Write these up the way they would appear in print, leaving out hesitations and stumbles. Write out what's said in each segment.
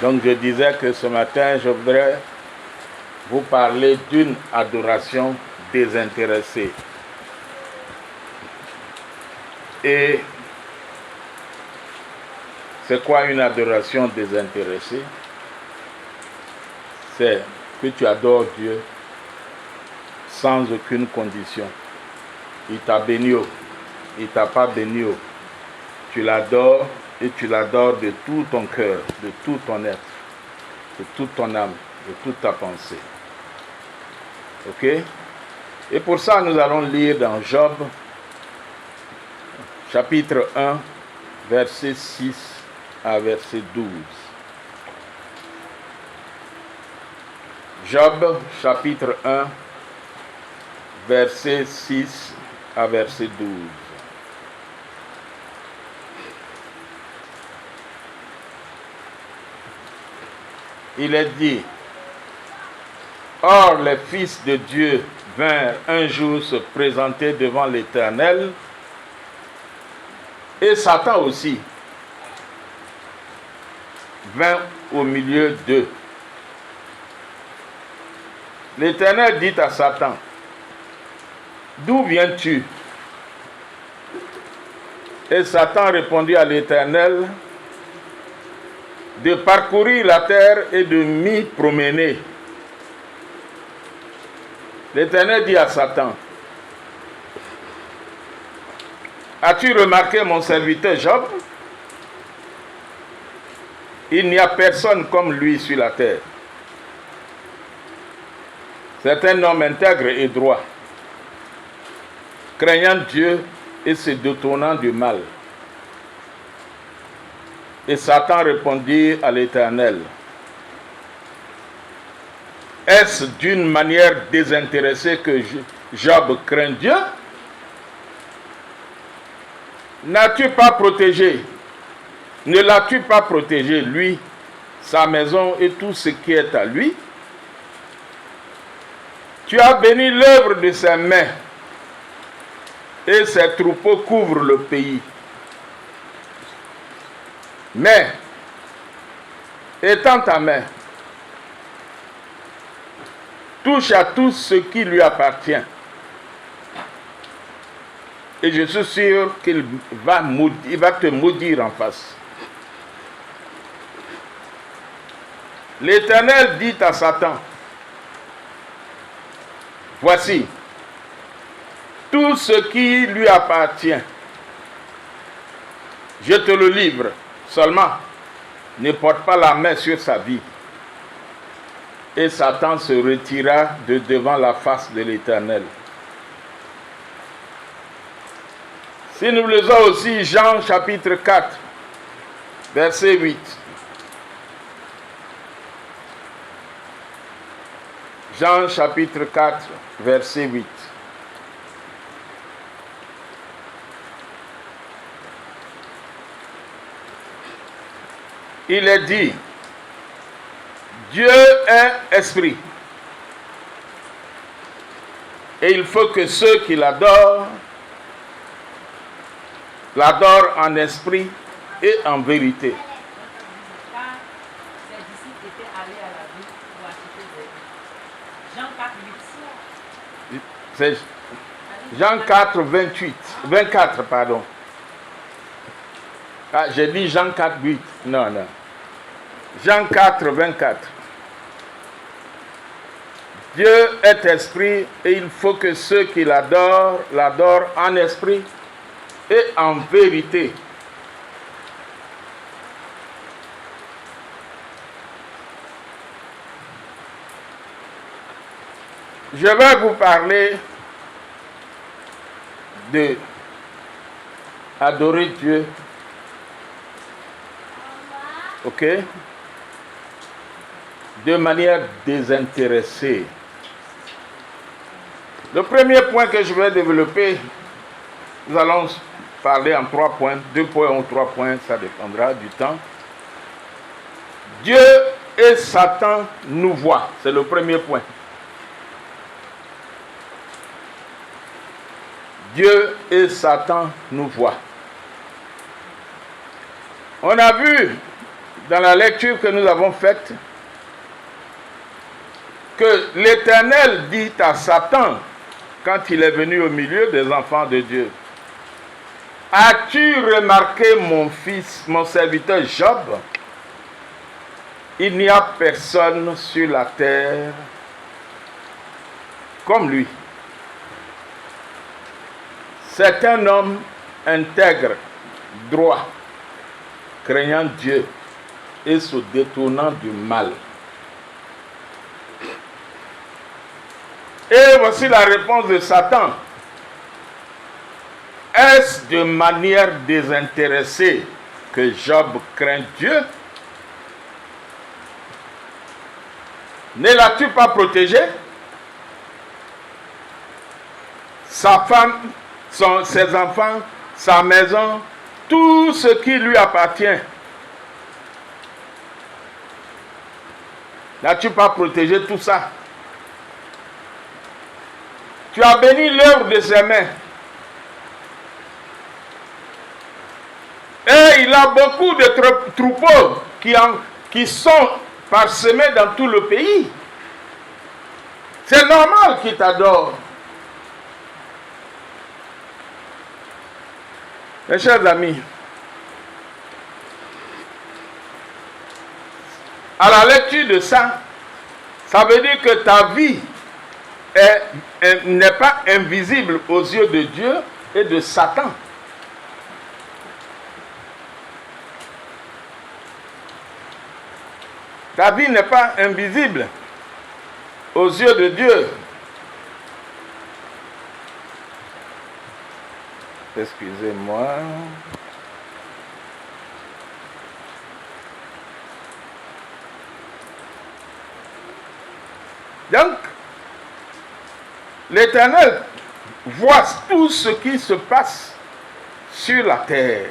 Donc je disais que ce matin, je voudrais vous parler d'une adoration désintéressée. Et c'est quoi une adoration désintéressée? C'est que tu adores Dieu sans aucune condition. Il t'a béni, il ne t'a pas béni. Tu l'adores et tu l'adores de tout ton cœur, de tout ton être, de toute ton âme, de toute ta pensée. Ok? Et pour ça, nous allons lire dans Job, chapitre 1, verset 6 à verset 12. Job, chapitre 1, verset 6 à verset 12. Il est dit: Or les fils de Dieu vinrent un jour se présenter devant l'Éternel, et Satan aussi vint au milieu d'eux. L'Éternel dit à Satan: D'où viens-tu? Et Satan répondit à l'Éternel: De parcourir la terre et de m'y promener. L'Éternel dit à Satan: As-tu remarqué mon serviteur Job? Il n'y a personne comme lui sur la terre. C'est un homme intègre et droit, craignant Dieu et se détournant du mal. Et Satan répondit à l'Éternel: Est-ce d'une manière désintéressée que Job craint Dieu? N'as-tu pas protégé, ne l'as-tu pas protégé, lui, sa maison et tout ce qui est à lui? Tu as béni l'œuvre de ses mains, et ses troupeaux couvrent le pays. Mais, étends ta main, touche à tout ce qui lui appartient, et je suis sûr qu'il va te maudire en face. L'Éternel dit à Satan: Voici, tout ce qui lui appartient, je te le livre, seulement ne porte pas la main sur sa vie. Et Satan se retira de devant la face de l'Éternel. Si nous lisons aussi Jean chapitre 4, verset 8. Jean chapitre 4, verset 8. Il est dit: Dieu est esprit, et il faut que ceux qui l'adorent en esprit et en vérité. Ses disciples étaient allés à la ville pour acheter des Jean 4, 8. C'est Jean 4, 24, pardon. Ah, j'ai dit Jean 4, 8. Non. Jean 4, 24. Dieu est esprit et il faut que ceux qui l'adorent en esprit et en vérité. Je vais vous parler de adorer Dieu. Ok? De manière désintéressée. Le premier point que je vais développer, nous allons parler en 3 points, 2 points ou 3 points, ça dépendra du temps. Dieu et Satan nous voient, c'est le premier point. Dieu et Satan nous voient. On a vu dans la lecture que nous avons faite, que l'Éternel dit à Satan, quand il est venu au milieu des enfants de Dieu, « As-tu remarqué mon fils, mon serviteur Job? Il n'y a personne sur la terre comme lui. C'est un homme intègre, droit, craignant Dieu et se détournant du mal. » Et voici la réponse de Satan. Est-ce de manière désintéressée que Job craint Dieu? Ne l'as-tu pas protégé? Sa femme, ses enfants, sa maison, tout ce qui lui appartient. N'as-tu pas protégé tout ça? Tu as béni l'œuvre de ses mains. Et il a beaucoup de troupeaux qui sont parsemés dans tout le pays. C'est normal qu'il t'adore. Mes chers amis, à la lecture de ça, ça veut dire que ta vie n'est pas invisible aux yeux de Dieu et de Satan. Ta vie n'est pas invisible aux yeux de Dieu. Excusez-moi. Donc, l'Éternel voit tout ce qui se passe sur la terre.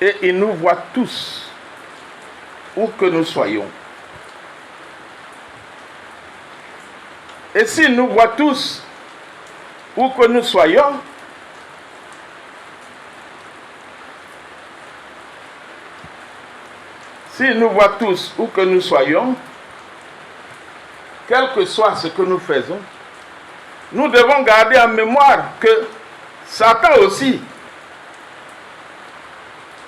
Et il nous voit tous, où que nous soyons. Et s'il nous voit tous, où que nous soyons, s'il nous voit tous, où que nous soyons, quel que soit ce que nous faisons, nous devons garder en mémoire que Satan aussi,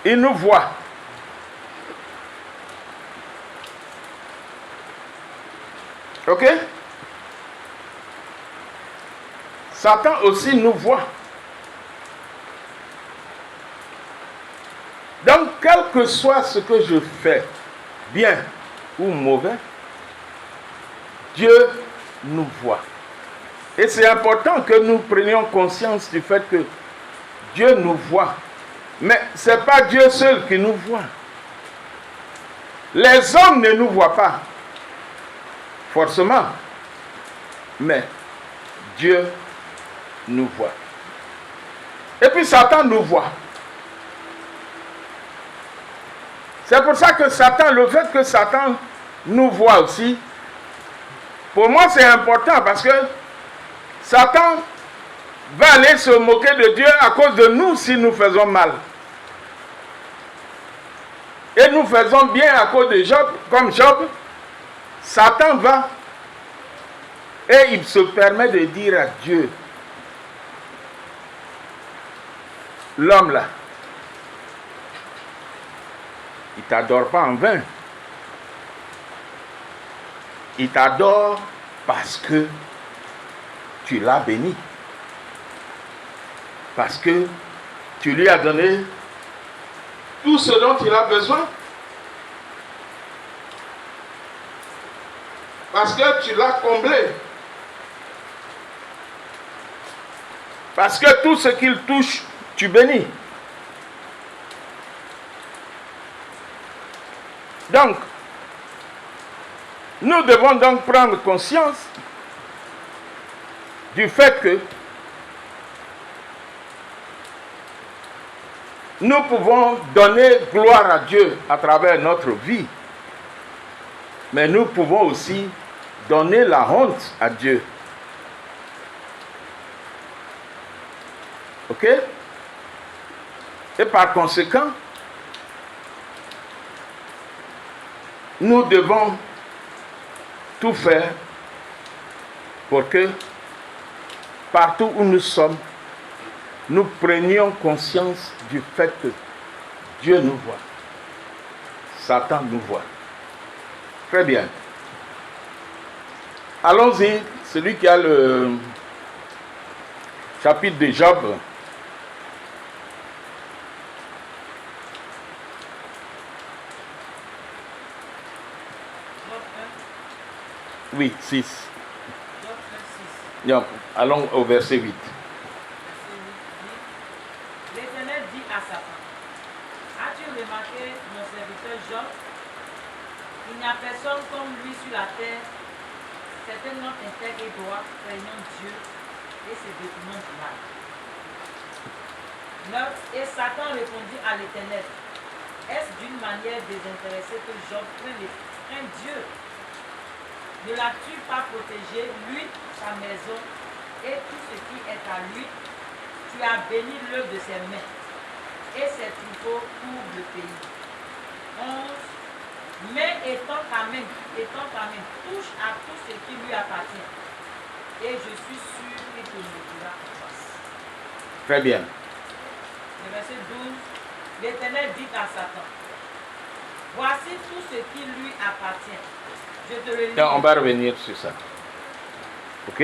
il nous voit. Ok? Satan aussi nous voit. Donc, quel que soit ce que je fais, bien ou mauvais, Dieu nous voit. Et c'est important que nous prenions conscience du fait que Dieu nous voit. Mais ce n'est pas Dieu seul qui nous voit. Les hommes ne nous voient pas, forcément. Mais Dieu nous voit. Et puis Satan nous voit. C'est pour ça que Satan, le fait que Satan nous voit aussi, pour moi c'est important parce que Satan va aller se moquer de Dieu à cause de nous si nous faisons mal. Et nous faisons bien à cause de Job, comme Job. Satan va et il se permet de dire à Dieu, l'homme là, il ne t'adore pas en vain. Il t'adore parce que tu l'as béni. Parce que tu lui as donné tout ce dont il a besoin. Parce que tu l'as comblé. Parce que tout ce qu'il touche, tu bénis. Donc, nous devons donc prendre conscience du fait que nous pouvons donner gloire à Dieu à travers notre vie, mais nous pouvons aussi donner la honte à Dieu. Ok? Et par conséquent, nous devons tout faire pour que partout où nous sommes, nous prenions conscience du fait que Dieu nous voit. Satan nous voit. Très bien. Allons-y, celui qui a le chapitre de Job. Oui, 6. Non, allons au verset 8. L'Éternel dit à Satan, as-tu remarqué mon serviteur Job? Il n'y a personne comme lui sur la terre, c'est un homme intègre et droit, craignant Dieu et ses documents durables. Et Satan répondit à l'Éternel, est-ce d'une manière désintéressée que Job craint Dieu? Ne l'as-tu pas protégé, lui, sa maison et tout ce qui est à lui? Tu as béni l'œuvre de ses mains et ses troupeaux couvrent le pays. 11. Mais étends ta main, touche à tout ce qui lui appartient. Et je suis sûr qu'il te le dira en face. Très bien. Le verset 12. L'Éternel dit à Satan, voici tout ce qui lui appartient. Je te le lis. On va revenir sur ça. Ok?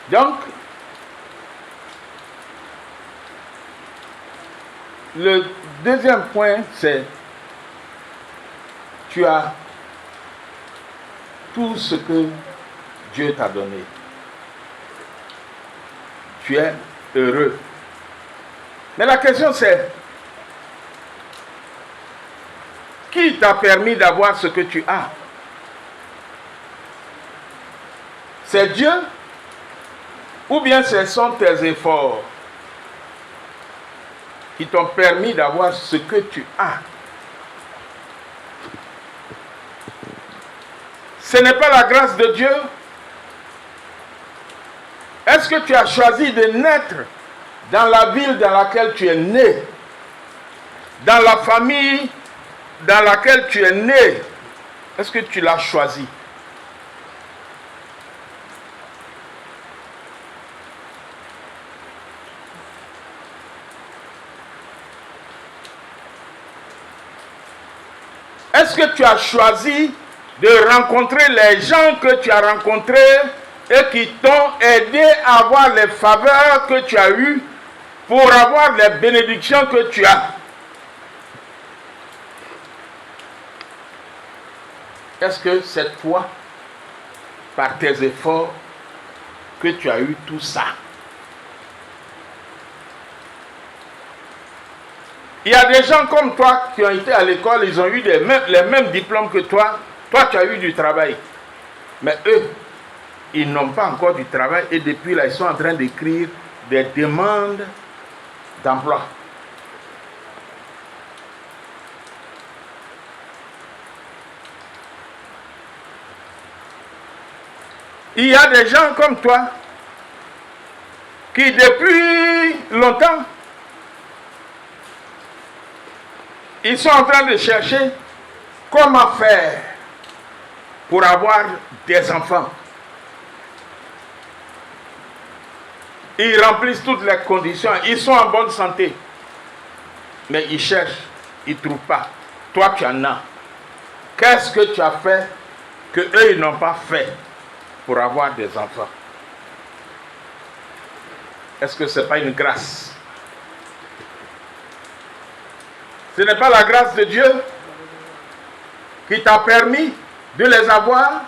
Donc, le deuxième point, c'est tu as tout ce que Dieu t'a donné. Tu es heureux. Mais la question c'est, qui t'a permis d'avoir ce que tu as? C'est Dieu? Ou bien ce sont tes efforts qui t'ont permis d'avoir ce que tu as? Ce n'est pas la grâce de Dieu? Est-ce que tu as choisi de naître dans la ville dans laquelle tu es né? Dans la famille dans laquelle tu es né? Est-ce que tu l'as choisi? Est-ce que tu as choisi de rencontrer les gens que tu as rencontrés et qui t'ont aidé à avoir les faveurs que tu as eues pour avoir les bénédictions que tu as? Est-ce que c'est toi, par tes efforts, que tu as eu tout ça? Il y a des gens comme toi qui ont été à l'école, ils ont eu les mêmes diplômes que toi. Toi, tu as eu du travail. Mais eux, ils n'ont pas encore du travail et depuis là, ils sont en train d'écrire des demandes d'emploi. Il y a des gens comme toi qui depuis longtemps, ils sont en train de chercher comment faire pour avoir des enfants. Ils remplissent toutes les conditions, ils sont en bonne santé. Mais ils cherchent, ils ne trouvent pas. Toi, tu en as. Qu'est-ce que tu as fait que eux, ils n'ont pas fait pour avoir des enfants? Est-ce que ce n'est pas une grâce? Ce n'est pas la grâce de Dieu qui t'a permis de les avoir?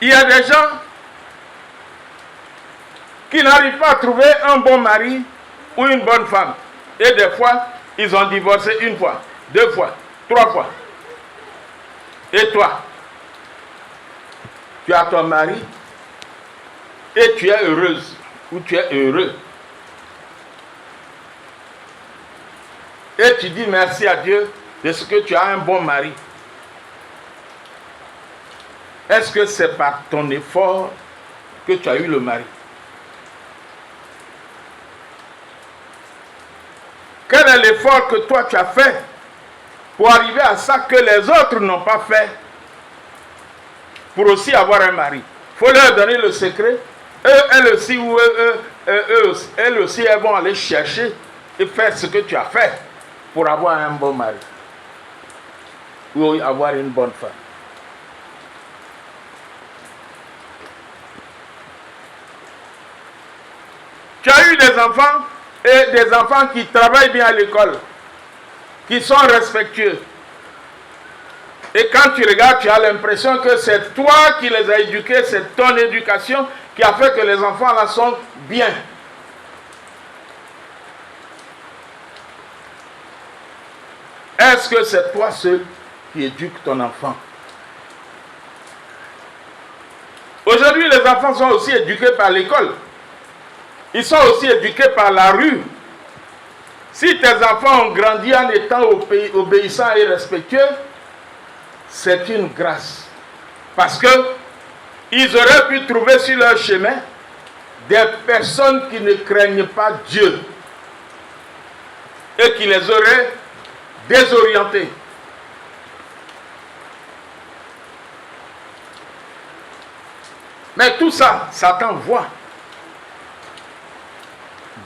Il y a des gens qui n'arrivent pas à trouver un bon mari ou une bonne femme. Et des fois, ils ont divorcé une fois, deux fois, trois fois. Et toi, tu as ton mari et tu es heureuse ou tu es heureux. Et tu dis merci à Dieu de ce que tu as un bon mari. Est-ce que c'est par ton effort que tu as eu le mari? Quel est l'effort que toi tu as fait pour arriver à ça que les autres n'ont pas fait pour aussi avoir un mari? Il faut leur donner le secret. Elles aussi, elles vont aller chercher et faire ce que tu as fait pour avoir un bon mari ou avoir une bonne femme. Tu as eu des enfants et des enfants qui travaillent bien à l'école, qui sont respectueux. Et quand tu regardes, tu as l'impression que c'est toi qui les as éduqués, c'est ton éducation qui a fait que les enfants là sont bien. Est-ce que c'est toi seul qui éduque ton enfant? Aujourd'hui, les enfants sont aussi éduqués par l'école. Ils sont aussi éduqués par la rue. Si tes enfants ont grandi en étant obéissants et respectueux, c'est une grâce. Parce que ils auraient pu trouver sur leur chemin des personnes qui ne craignent pas Dieu et qui les auraient désorientés. Mais tout ça, Satan voit.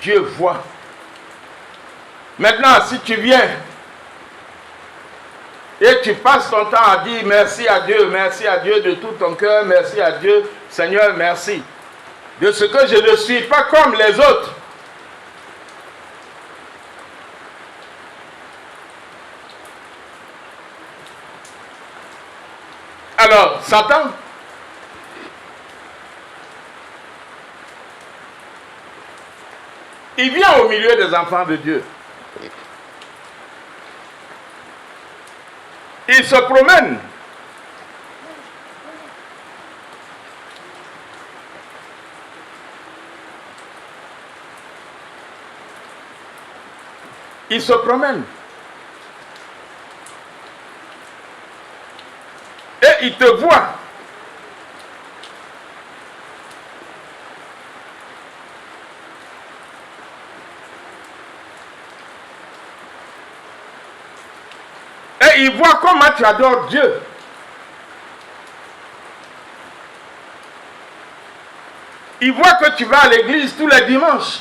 Dieu voit. Maintenant, si tu viens et tu passes ton temps à dire merci à Dieu de tout ton cœur, merci à Dieu, Seigneur, merci de ce que je ne suis pas comme les autres. Alors, Satan, il vient au milieu des enfants de Dieu. Il se promène. Il se promène. Et il te voit. Et il voit comment tu adores Dieu. Il voit que tu vas à l'église tous les dimanches.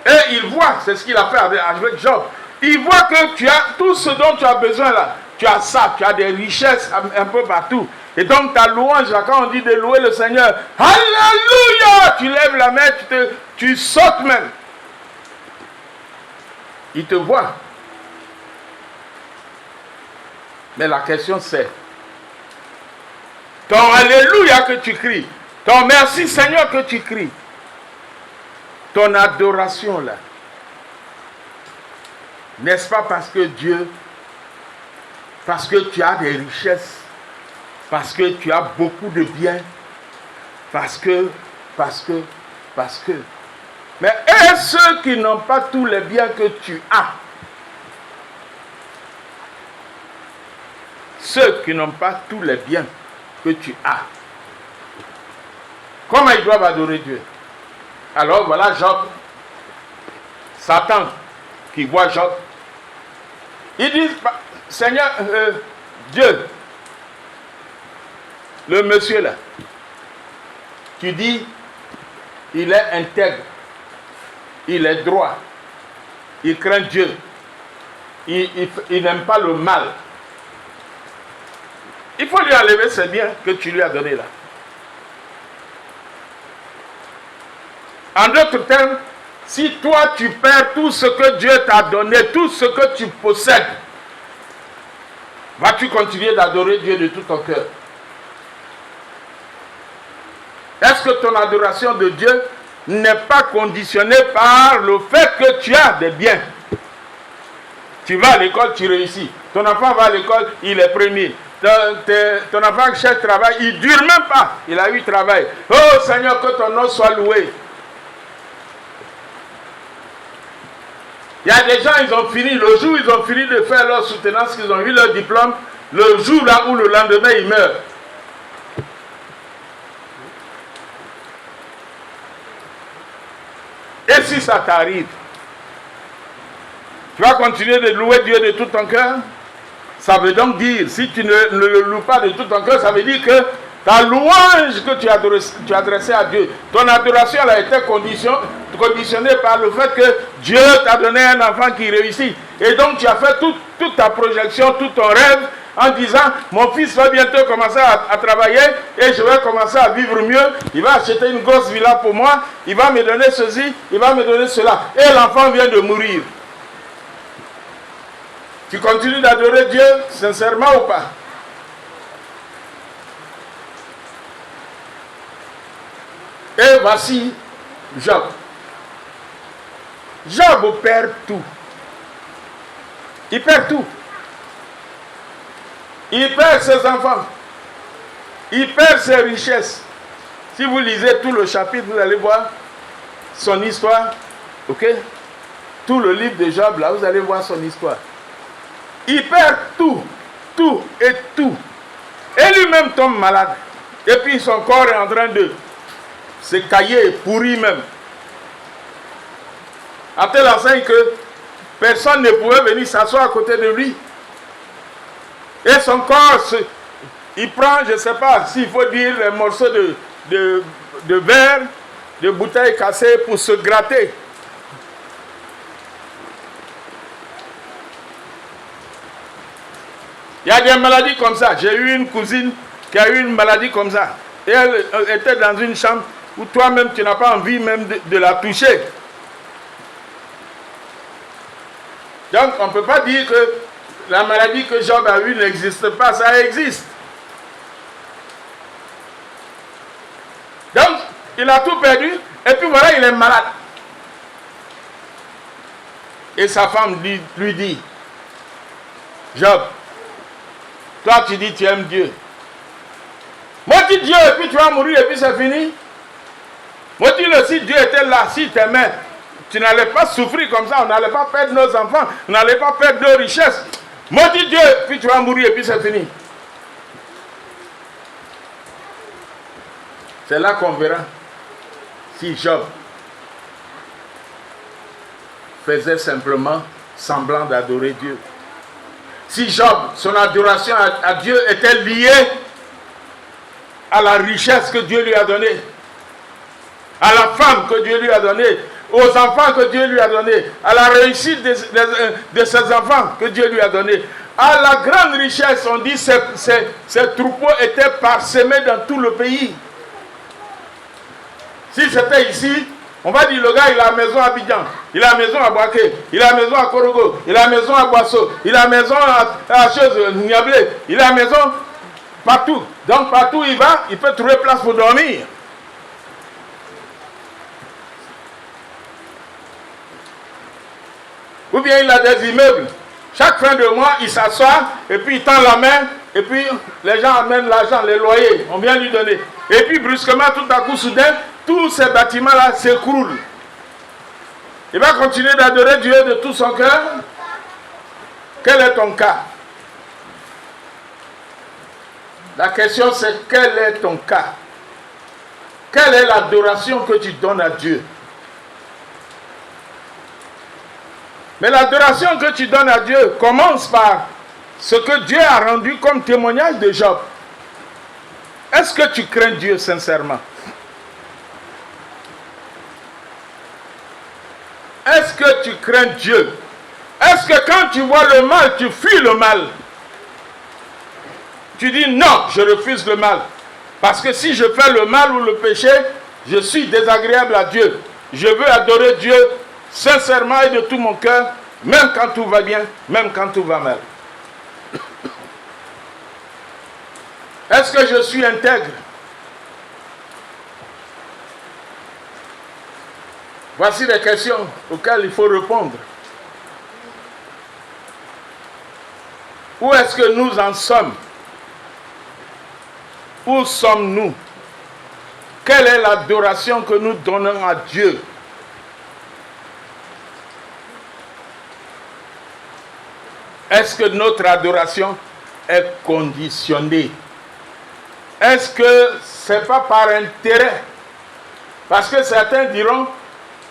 Et il voit, c'est ce qu'il a fait avec Job. Il voit que tu as tout ce dont tu as besoin là. Tu as ça, tu as des richesses un peu partout. Et donc ta louange, là, quand on dit de louer le Seigneur, Alléluia, tu lèves la main, tu sautes même. Il te voit. Mais la question c'est, ton Alléluia que tu cries, ton merci Seigneur que tu cries, ton adoration là, n'est-ce pas parce que Dieu, parce que tu as des richesses, parce que tu as beaucoup de biens, parce que, mais et ceux qui n'ont pas tous les biens que tu as, ceux qui n'ont pas tous les biens que tu as, comment ils doivent adorer Dieu? Alors voilà Job, Satan qui voit Job, ils disent, Seigneur, Dieu, le monsieur là, tu dis, il est intègre, il est droit, il craint Dieu, il n'aime pas le mal. Il faut lui enlever ses biens que tu lui as donnés là. En d'autres termes, si toi tu perds tout ce que Dieu t'a donné, tout ce que tu possèdes, vas-tu continuer d'adorer Dieu de tout ton cœur? Est-ce que ton adoration de Dieu n'est pas conditionnée par le fait que tu as des biens? Tu vas à l'école, tu réussis. Ton enfant va à l'école, il est premier. Ton enfant cherche travail, il ne dure même pas. Il a eu travail. Oh Seigneur, que ton nom soit loué. Il y a des gens, ils ont fini, le jour où ils ont fini de faire leur soutenance, qu'ils ont eu leur diplôme, le jour là où le lendemain il meurt. Et si ça t'arrive, tu vas continuer de louer Dieu de tout ton cœur? Ça veut donc dire, si tu ne le loues pas de tout ton cœur, ça veut dire que ta louange que tu as adressée à Dieu, ton adoration elle a été conditionnée par le fait que Dieu t'a donné un enfant qui réussit. Et donc tu as fait toute ta projection, tout ton rêve en disant, mon fils va bientôt commencer à travailler et je vais commencer à vivre mieux. Il va acheter une grosse villa pour moi, il va me donner ceci, il va me donner cela. Et l'enfant vient de mourir. Tu continues d'adorer Dieu sincèrement ou pas? Et voici Job. Job perd tout. Il perd tout. Il perd ses enfants. Il perd ses richesses. Si vous lisez tout le chapitre, vous allez voir son histoire. Ok? Tout le livre de Job, là, vous allez voir son histoire. Il perd tout. Tout et tout. Et lui-même tombe malade. Et puis son corps est en train de se cailler, pourri même. À telle enseigne que personne ne pouvait venir s'asseoir à côté de lui. Et son corps, il prend, je ne sais pas s'il faut dire, un morceau de verre, de bouteille cassée pour se gratter. Il y a des maladies comme ça. J'ai eu une cousine qui a eu une maladie comme ça. Et elle était dans une chambre où toi-même tu n'as pas envie même de la toucher. Donc on ne peut pas dire que la maladie que Job a eue n'existe pas, ça existe. Donc il a tout perdu et puis voilà, il est malade. Et sa femme lui dit, Job, toi tu dis tu aimes Dieu. Maudis Dieu et puis tu vas mourir et puis c'est fini. Maudis-le, si Dieu était là, si t'aimais, tu n'allais pas souffrir comme ça, on n'allait pas perdre nos enfants, on n'allait pas perdre nos richesses. Maudis Dieu, puis tu vas mourir et puis c'est fini. C'est là qu'on verra si Job faisait simplement semblant d'adorer Dieu. Si Job, son adoration à Dieu était liée à la richesse que Dieu lui a donnée, à la femme que Dieu lui a donnée, aux enfants que Dieu lui a donnés, à la réussite de ses enfants que Dieu lui a donnés, à la grande richesse, on dit ces troupeaux étaient parsemés dans tout le pays. Si c'était ici, on va dire le gars il a la maison à Abidjan, il a la maison à Boaké, il a la maison à Korogo, il a la maison à Boisseau, il a la maison à Niablé, il a la maison partout. Donc partout où il va, il peut trouver place pour dormir. Ou bien il a des immeubles. Chaque fin de mois, il s'assoit et puis il tend la main et puis les gens amènent l'argent, les loyers, on vient lui donner. Et puis brusquement, tout à coup, soudain, tous ces bâtiments-là s'écroulent. Il va continuer d'adorer Dieu de tout son cœur. Quel est ton cas? La question c'est quel est ton cas? Quelle est l'adoration que tu donnes à Dieu? Mais l'adoration que tu donnes à Dieu commence par ce que Dieu a rendu comme témoignage de Job. Est-ce que tu crains Dieu sincèrement? Est-ce que tu crains Dieu? Est-ce que quand tu vois le mal, tu fuis le mal? Tu dis non, je refuse le mal. Parce que si je fais le mal ou le péché, je suis désagréable à Dieu. Je veux adorer Dieu sincèrement et de tout mon cœur, même quand tout va bien, même quand tout va mal. Est-ce que je suis intègre? Voici les questions auxquelles il faut répondre. Où est-ce que nous en sommes? Où sommes-nous? Quelle est l'adoration que nous donnons à Dieu? Est-ce que notre adoration est conditionné. Est-ce que ce n'est pas par intérêt? Parce que certains diront,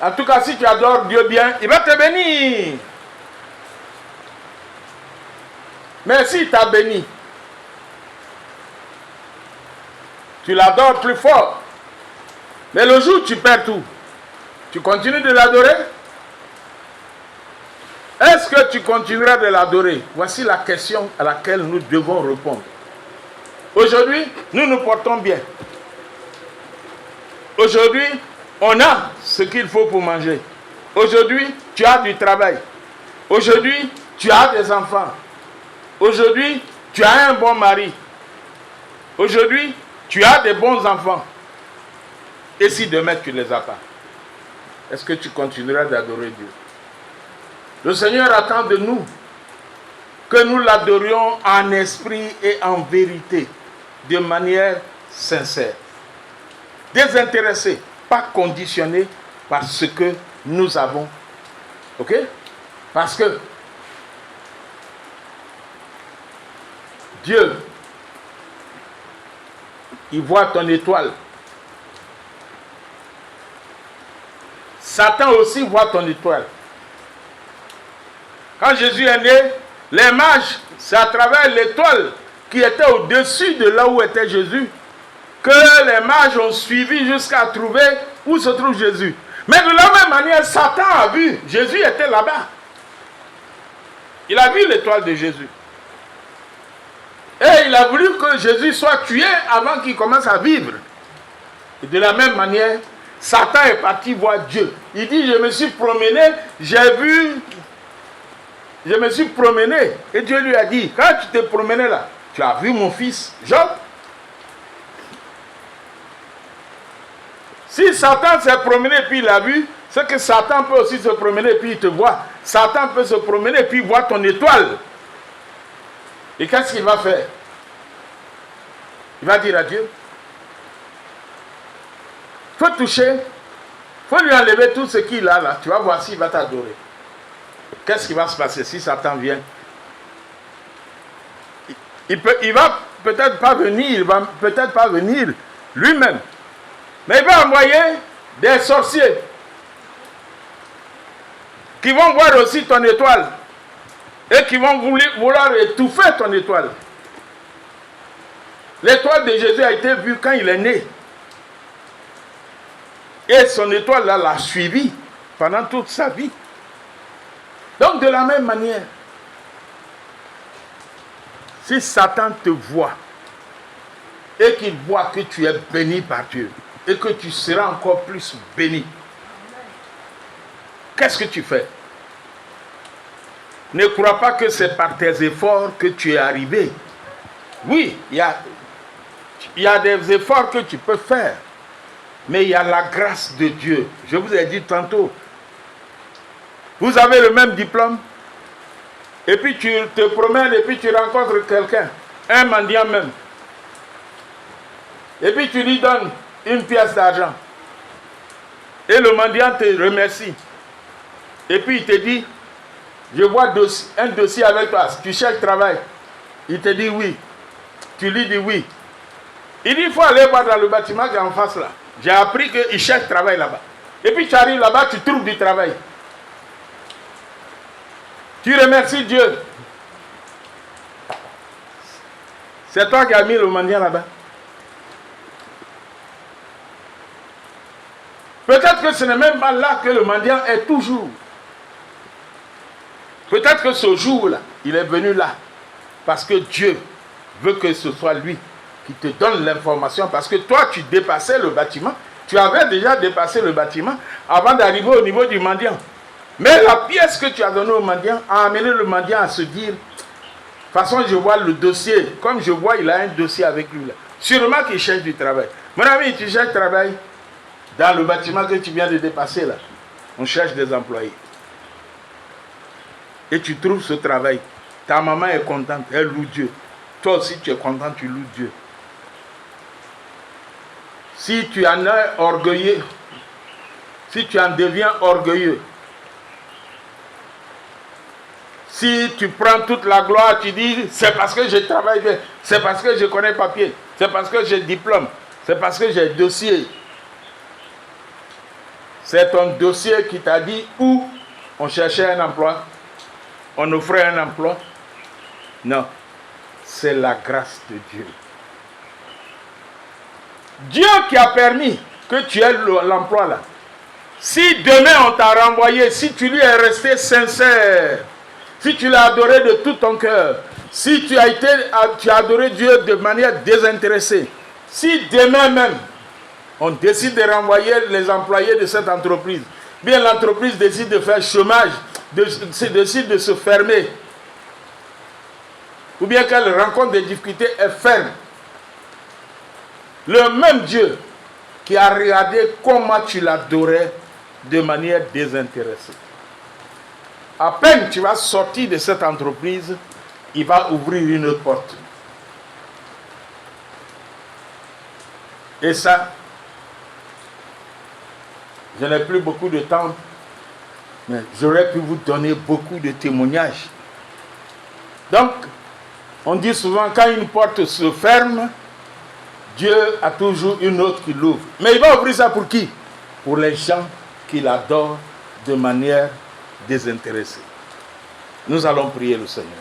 en tout cas si tu adores Dieu bien, il va te bénir. Mais s'il t'a béni, tu l'adores plus fort. Mais le jour où tu perds tout, tu continues de l'adorer? Est-ce que tu continueras de l'adorer? Voici la question à laquelle nous devons répondre. Aujourd'hui, nous nous portons bien. Aujourd'hui, on a ce qu'il faut pour manger. Aujourd'hui, tu as du travail. Aujourd'hui, tu as des enfants. Aujourd'hui, tu as un bon mari. Aujourd'hui, tu as des bons enfants. Et si demain tu ne les as pas, est-ce que tu continueras d'adorer Dieu? Le Seigneur attend de nous que nous l'adorions en esprit et en vérité, de manière sincère. Désintéressé, pas conditionné par ce que nous avons. Ok? Parce que Dieu, il voit ton étoile. Satan aussi voit ton étoile. Quand Jésus est né, les mages, c'est à travers l'étoile qui était au-dessus de là où était Jésus que les mages ont suivi jusqu'à trouver où se trouve Jésus. Mais de la même manière, Satan a vu, Jésus était là-bas. Il a vu l'étoile de Jésus. Et il a voulu que Jésus soit tué avant qu'il commence à vivre. Et de la même manière, Satan est parti voir Dieu. Il dit, je me suis promené, j'ai vu, je me suis promené. Et Dieu lui a dit, quand tu t'es promené là, tu as vu mon fils Job? Si Satan s'est promené et puis il a vu, c'est que Satan peut aussi se promener et puis il te voit. Satan peut se promener et puis voir ton étoile. Et qu'est-ce qu'il va faire? Il va dire à Dieu, il faut toucher, il faut lui enlever tout ce qu'il a là. Tu vas voir s'il va t'adorer. Qu'est-ce qui va se passer si Satan vient? Il va peut-être pas venir, il va peut-être pas venir lui-même. Mais il va envoyer des sorciers qui vont voir aussi ton étoile et qui vont vouloir étouffer ton étoile. L'étoile de Jésus a été vue quand il est né. Et son étoile là l'a suivi pendant toute sa vie. Donc de la même manière, si Satan te voit et qu'il voit que tu es béni par Dieu et que tu seras encore plus béni, qu'est-ce que tu fais? Ne crois pas que c'est par tes efforts que tu es arrivé. Oui, il y a des efforts que tu peux faire, mais il y a la grâce de Dieu. Je vous ai dit tantôt, vous avez le même diplôme, et puis tu te promènes, et puis tu rencontres quelqu'un, un mendiant même, et puis tu lui donnes une pièce d'argent, et le mendiant te remercie, et puis il te dit, je vois un dossier avec toi, tu cherches travail, il te dit oui, tu lui dis oui, il dit il faut aller voir dans le bâtiment qui est en face là, j'ai appris qu'il cherche travail là-bas, et puis tu arrives là-bas, tu trouves du travail. Tu remercies Dieu. C'est toi qui as mis le mendiant là-bas. Peut-être que ce n'est même pas là que le mendiant est toujours. Peut-être que ce jour-là, il est venu là. Parce que Dieu veut que ce soit lui qui te donne l'information. Parce que toi, tu dépassais le bâtiment. Tu avais déjà dépassé le bâtiment avant d'arriver au niveau du mendiant. Mais la pièce que tu as donnée au mendiant a amené le mendiant à se dire, de toute façon, je vois le dossier. Comme je vois, il a un dossier avec lui là. Sûrement qu'il cherche du travail. Mon ami, tu cherches travail dans le bâtiment que tu viens de dépasser là. On cherche des employés. Et tu trouves ce travail. Ta maman est contente, elle loue Dieu. Toi aussi, tu es content, tu loues Dieu. Si tu en es orgueilleux, si tu en deviens orgueilleux, Si tu prends toute la gloire, tu dis, c'est parce que je travaille bien, c'est parce que je connais papier, c'est parce que j'ai diplôme, c'est parce que j'ai dossier. C'est ton dossier qui t'a dit où on cherchait un emploi, on offrait un emploi. Non, c'est la grâce de Dieu. Dieu qui a permis que tu aies l'emploi là. Si demain on t'a renvoyé, si tu lui es resté sincère, si tu l'as adoré de tout ton cœur, si tu as adoré Dieu de manière désintéressée, si demain même on décide de renvoyer les employés de cette entreprise, bien l'entreprise décide de faire chômage, décide de se fermer, ou bien qu'elle rencontre des difficultés, elle ferme. Le même Dieu qui a regardé comment tu l'adorais de manière désintéressée. À peine tu vas sortir de cette entreprise, il va ouvrir une autre porte. Et ça, je n'ai plus beaucoup de temps, mais j'aurais pu vous donner beaucoup de témoignages. Donc, on dit souvent, quand une porte se ferme, Dieu a toujours une autre qui l'ouvre. Mais il va ouvrir ça pour qui? Pour les gens qui l'adorent de manière désintéressée. Nous allons prier le Seigneur.